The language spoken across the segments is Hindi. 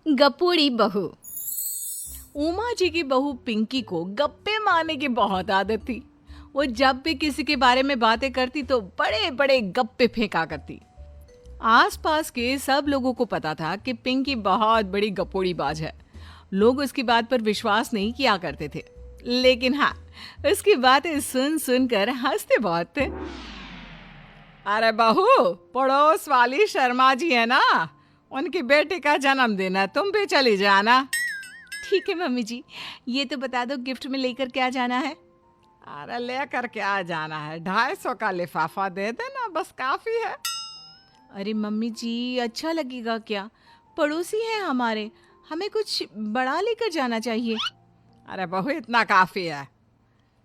गपोड़ी बहू। उमा जी की बहू पिंकी को गप्पे मारने की बहुत आदत थी। वो जब भी किसी के बारे में बातें करती तो बड़े बड़े गप्पे फेंका करती। आसपास के सब लोगों को पता था कि पिंकी बहुत बड़ी गपोड़ी बाज है। लोग उसकी बात पर विश्वास नहीं किया करते थे, लेकिन हाँ, उसकी बातें सुन सुनकर हंसते बहुत थे। अरे बहू, पड़ोस वाली शर्मा जी है ना, उनकी बेटी का जन्मदिन है, तुम भी चली जाना। ठीक है मम्मी जी, ये तो बता दो गिफ्ट में लेकर क्या जाना है। अरे लेकर क्या जाना है, 250 का लिफाफा दे देना, बस काफी है। अरे मम्मी जी, अच्छा लगेगा क्या? पड़ोसी हैं हमारे, हमें कुछ बड़ा लेकर जाना चाहिए। अरे बहू, इतना काफी है।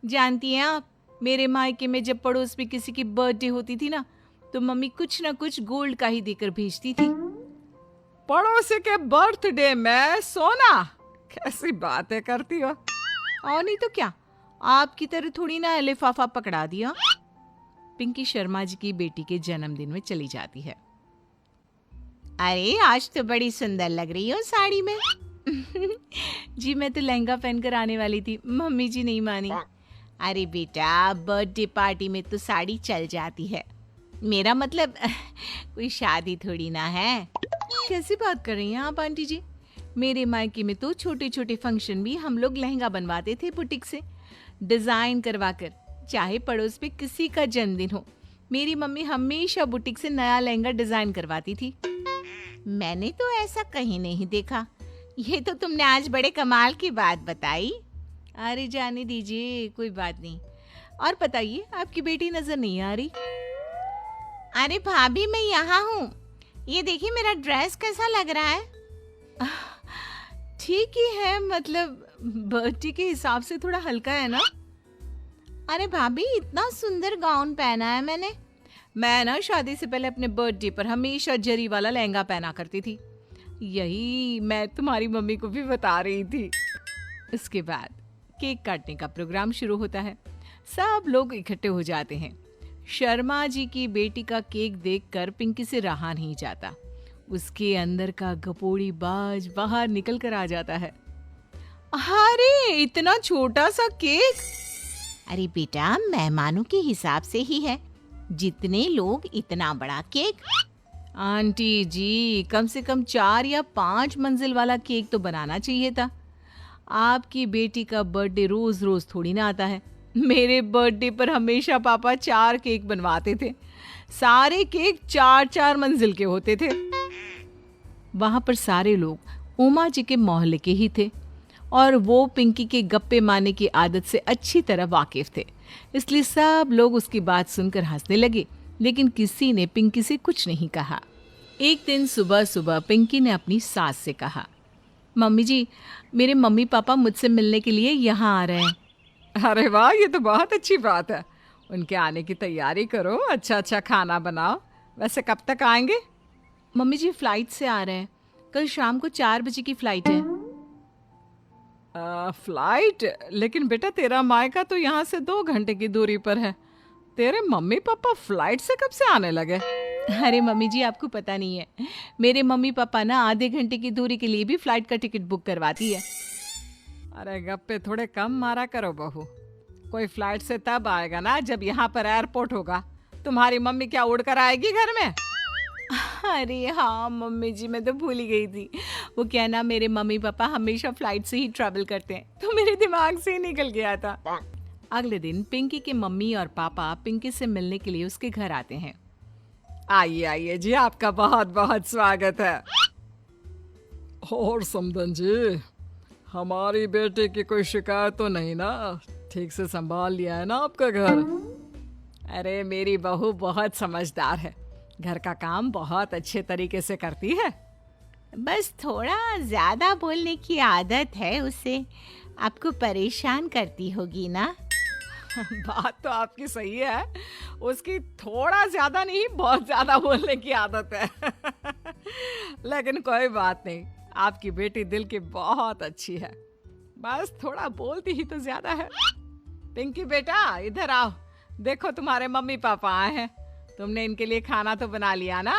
जानती हैं आप, मेरे मायके में जब पड़ोस में किसी की बर्थडे होती थी ना, तो मम्मी कुछ ना कुछ गोल्ड का ही देकर भेजती थी। पड़ोसी के बर्थडे में सोना? कैसी बातें करती हो। और नहीं तो क्या, आपकी तरह थोड़ी ना लिफाफा पकड़ा दिया। पिंकी शर्मा जी की बेटी के जन्मदिन में चली जाती है। अरे आज तो बड़ी सुंदर लग रही हो साड़ी में। जी मैं तो लहंगा पहनकर आने वाली थी, मम्मी जी नहीं मानी। अरे बेटा, बर्थडे पार्टी में तो साड़ी चल जाती है, मेरा मतलब कोई शादी थोड़ी ना है। कैसी बात कर रही हैं आप आंटी जी? मेरे मायके में तो छोटे छोटे फंक्शन भी हम लोग लहंगा बनवाते थे बुटीक से, डिजाइन करवाकर। चाहे पड़ोस पे किसी का जन्मदिन हो, मेरी मम्मी हमेशा बुटीक से नया लहंगा डिजाइन करवाती थी। मैंने तो ऐसा कहीं नहीं देखा, ये तो तुमने आज बड़े कमाल की बात बताई। अरे जाने दीजिए, कोई बात नहीं। और बताइए, आपकी बेटी नजर नहीं आ रही। अरे भाभी, मैं यहाँ हूँ, ये देखिए मेरा ड्रेस कैसा लग रहा है। ठीक ही है, मतलब बर्थडे के हिसाब से थोड़ा हल्का है ना। अरे भाभी, इतना सुंदर गाउन पहना है मैंने। मैं ना शादी से पहले अपने बर्थडे पर हमेशा जरी वाला लहंगा पहना करती थी, यही मैं तुम्हारी मम्मी को भी बता रही थी। इसके बाद केक काटने का प्रोग्राम शुरू होता है। सब लोग इकट्ठे हो जाते हैं। शर्मा जी की बेटी का केक देखकर पिंकी से रहा नहीं जाता। उसके अंदर का गपोड़ी बाज बाहर निकल कर आ जाता है। अरे इतना छोटा सा केक! अरे बेटा, मेहमानों के हिसाब से ही है, जितने लोग इतना बड़ा केक। आंटी जी, कम से कम 4 या 5 मंजिल वाला केक तो बनाना चाहिए था। आपकी बेटी का बर्थडे रोज रोज थोड़ी ना आता है। मेरे बर्थडे पर हमेशा पापा 4 केक बनवाते थे, सारे केक 4-4 मंजिल के होते थे। वहां पर सारे लोग उमा जी के मोहल्ले के ही थे और वो पिंकी के गप्पे मारने की आदत से अच्छी तरह वाकिफ थे, इसलिए सब लोग उसकी बात सुनकर हंसने लगे, लेकिन किसी ने पिंकी से कुछ नहीं कहा। एक दिन सुबह सुबह पिंकी ने अपनी सास से कहा, मम्मी जी, मेरे मम्मी पापा मुझसे मिलने के लिए यहाँ आ रहे हैं। अरे वाह, ये तो बहुत अच्छी बात है। उनके आने की तैयारी करो, अच्छा अच्छा खाना बनाओ। वैसे कब तक आएंगे? मम्मी जी फ्लाइट से आ रहे हैं, कल शाम को 4 बजे की फ्लाइट है। फ्लाइट? लेकिन बेटा, तेरा मायका तो यहाँ से 2 घंटे की दूरी पर है। तेरे मम्मी पापा फ्लाइट से कब से आने लगे? अरे मम्मी जी, आपको पता नहीं है, मेरे मम्मी पापा ना आधे घंटे की दूरी के लिए भी फ्लाइट का टिकट बुक करवाती है। अरे गप्पे थोड़े कम मारा करो बहू, कोई फ्लाइट से तब आएगा ना जब यहाँ पर एयरपोर्ट होगा। तुम्हारी मम्मी क्या उड़कर आएगी घर में? अरे हाँ मम्मी जी, मैं तो भूल ही गई थी। वो क्या ना, मेरे मम्मी पापा हमेशा फ्लाइट से ही ट्रैवल करते हैं, तो मेरे दिमाग से ही निकल गया था। अगले दिन पिंकी के मम्मी और पापा पिंकी से मिलने के लिए उसके घर आते हैं। आइए आइए जी, आपका बहुत बहुत स्वागत है। और समदन जी, हमारी बेटे की कोई शिकायत तो नहीं ना? ठीक से संभाल लिया है ना आपका घर? अरे मेरी बहू बहुत समझदार है, घर का काम बहुत अच्छे तरीके से करती है। बस थोड़ा ज्यादा बोलने की आदत है उसे, आपको परेशान करती होगी ना? बात तो आपकी सही है, उसकी थोड़ा ज्यादा नहीं बहुत ज्यादा बोलने की आदत है। लेकिन कोई बात नहीं, आपकी बेटी दिल की बहुत अच्छी है, बस थोड़ा बोलती ही तो ज्यादा है। पिंकी बेटा, इधर आओ, देखो तुम्हारे मम्मी पापा आए हैं, तुमने इनके लिए खाना तो बना लिया ना?